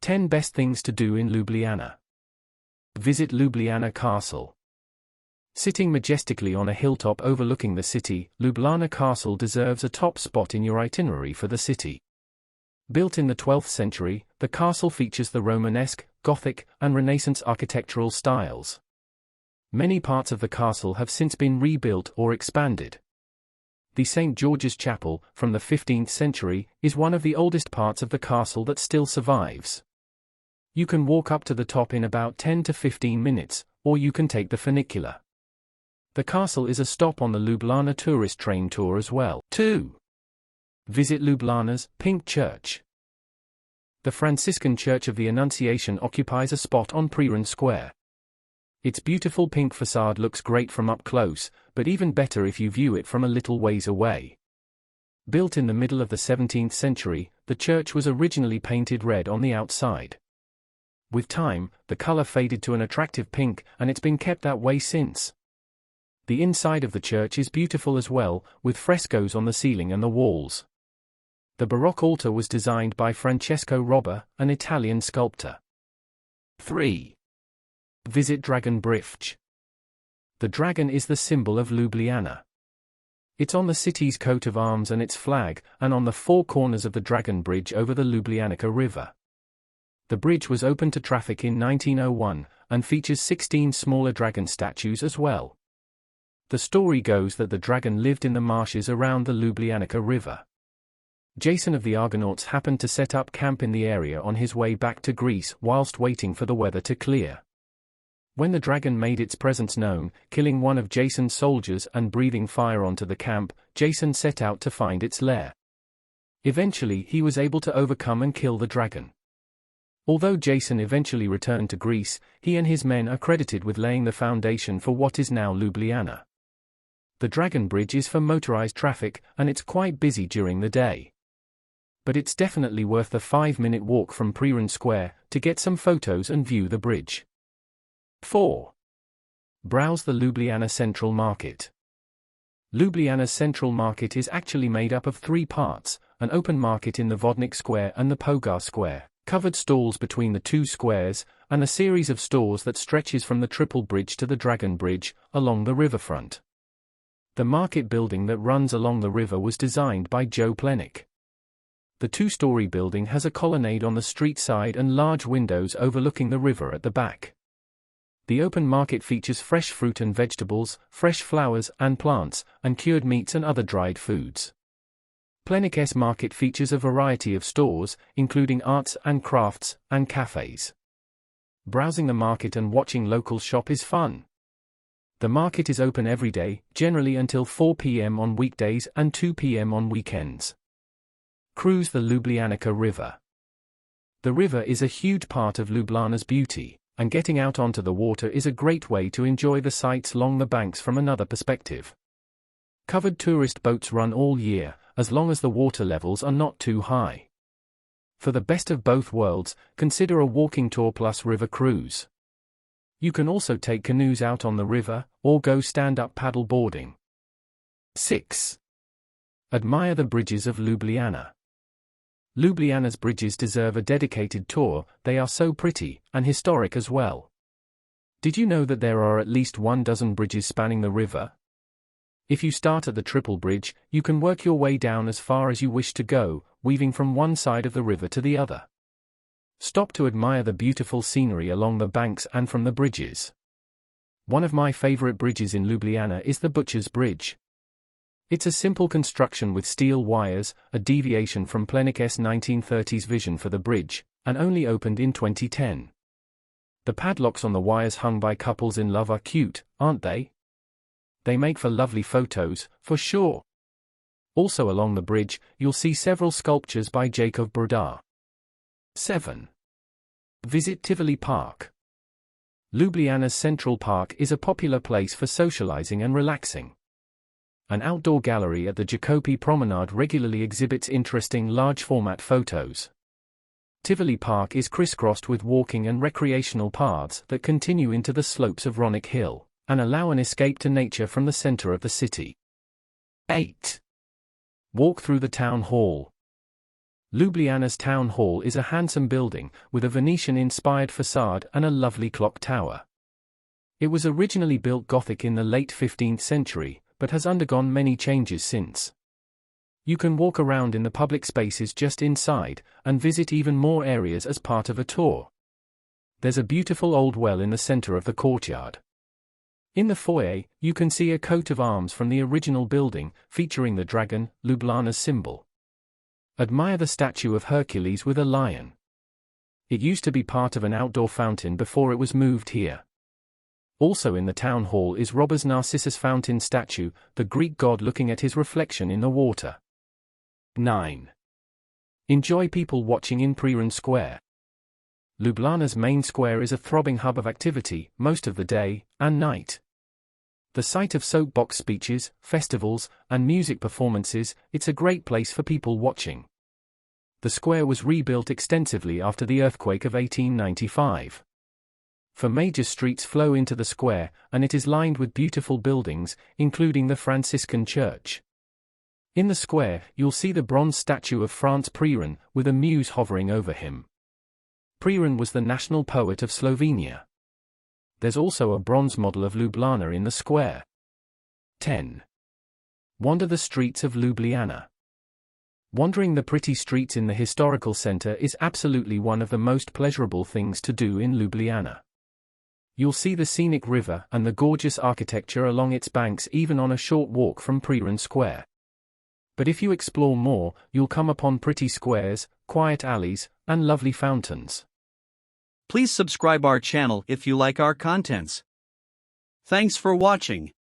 10 Best Things to Do in Ljubljana. Visit Ljubljana Castle. Sitting majestically on a hilltop overlooking the city, Ljubljana Castle deserves a top spot in your itinerary for the city. Built in the 12th century, the castle features the Romanesque, Gothic, and Renaissance architectural styles. Many parts of the castle have since been rebuilt or expanded. The St. George's Chapel, from the 15th century, is one of the oldest parts of the castle that still survives. You can walk up to the top in about 10 to 15 minutes, or you can take the funicular. The castle is a stop on the Ljubljana tourist train tour as well. 2. Visit Ljubljana's Pink Church. The Franciscan Church of the Annunciation occupies a spot on Pre Bled Square. Its beautiful pink facade looks great from up close, but even better if you view it from a little ways away. Built in the middle of the 17th century, the church was originally painted red on the outside. With time, the color faded to an attractive pink, and it's been kept that way since. The inside of the church is beautiful as well, with frescoes on the ceiling and the walls. The Baroque altar was designed by Francesco Robba, an Italian sculptor. 3. Visit Dragon Bridge. The dragon is the symbol of Ljubljana. It's on the city's coat of arms and its flag, and on the four corners of the Dragon Bridge over the Ljubljana River. The bridge was opened to traffic in 1901, and features 16 smaller dragon statues as well. The story goes that the dragon lived in the marshes around the Ljubljana River. Jason of the Argonauts happened to set up camp in the area on his way back to Greece whilst waiting for the weather to clear. When the dragon made its presence known, killing one of Jason's soldiers and breathing fire onto the camp, Jason set out to find its lair. Eventually he was able to overcome and kill the dragon. Although Jason eventually returned to Greece, he and his men are credited with laying the foundation for what is now Ljubljana. The Dragon Bridge is for motorized traffic, and it's quite busy during the day. But it's definitely worth the 5-minute walk from Pre Bled Square to get some photos and view the bridge. 4. Browse the Ljubljana Central Market. Ljubljana's Central Market is actually made up of 3 parts, an open market in the Vodnik Square and the Pogar Square, covered stalls between the 2 squares, and a series of stores that stretches from the Triple Bridge to the Dragon Bridge, along the riverfront. The market building that runs along the river was designed by Joe Plenick. The 2-story building has a colonnade on the street side and large windows overlooking the river at the back. The open market features fresh fruit and vegetables, fresh flowers and plants, and cured meats and other dried foods. Plenick's market features a variety of stores, including arts and crafts, and cafes. Browsing the market and watching locals shop is fun. The market is open every day, generally until 4 p.m. on weekdays and 2 p.m. on weekends. Cruise the Ljubljana River. The river is a huge part of Ljubljana's beauty, and getting out onto the water is a great way to enjoy the sights along the banks from another perspective. Covered tourist boats run all year, as long as the water levels are not too high. For the best of both worlds, consider a walking tour plus river cruise. You can also take canoes out on the river, or go stand-up paddle boarding. 6. Admire the bridges of Ljubljana. Ljubljana's bridges deserve a dedicated tour, they are so pretty, and historic as well. Did you know that there are at least 12 bridges spanning the river? If you start at the Triple Bridge, you can work your way down as far as you wish to go, weaving from one side of the river to the other. Stop to admire the beautiful scenery along the banks and from the bridges. One of my favorite bridges in Ljubljana is the Butcher's Bridge. It's a simple construction with steel wires, a deviation from Plenick's 1930s vision for the bridge, and only opened in 2010. The padlocks on the wires hung by couples in love are cute, aren't they? They make for lovely photos, for sure. Also along the bridge, you'll see several sculptures by Jacob Brodar. 7. Visit Tivoli Park. Ljubljana's Central Park is a popular place for socializing and relaxing. An outdoor gallery at the Jacopi Promenade regularly exhibits interesting large-format photos. Tivoli Park is crisscrossed with walking and recreational paths that continue into the slopes of Ronick Hill, and allow an escape to nature from the center of the city. 8. Walk through the town hall. Ljubljana's town hall is a handsome building, with a Venetian-inspired facade and a lovely clock tower. It was originally built Gothic in the late 15th century, but has undergone many changes since. You can walk around in the public spaces just inside, and visit even more areas as part of a tour. There's a beautiful old well in the center of the courtyard. In the foyer, you can see a coat of arms from the original building, featuring the dragon, Lublanas symbol. Admire the statue of Hercules with a lion. It used to be part of an outdoor fountain before it was moved here. Also in the town hall is Robber's Narcissus fountain statue, the Greek god looking at his reflection in the water. 9. Enjoy people watching in Pre Bled Square. Ljubljana's main square is a throbbing hub of activity, most of the day and night. The site of soapbox speeches, festivals, and music performances, it's a great place for people watching. The square was rebuilt extensively after the earthquake of 1895. For major streets flow into the square, and it is lined with beautiful buildings, including the Franciscan Church. In the square, you'll see the bronze statue of Franz Preren, with a muse hovering over him. Preren was the national poet of Slovenia. There's also a bronze model of Ljubljana in the square. 10. Wander the streets of Ljubljana. Wandering the pretty streets in the historical center is absolutely one of the most pleasurable things to do in Ljubljana. You'll see the scenic river and the gorgeous architecture along its banks even on a short walk from Pre Bled Square. But if you explore more, you'll come upon pretty squares, quiet alleys, and lovely fountains. Please subscribe our channel if you like our contents. Thanks for watching.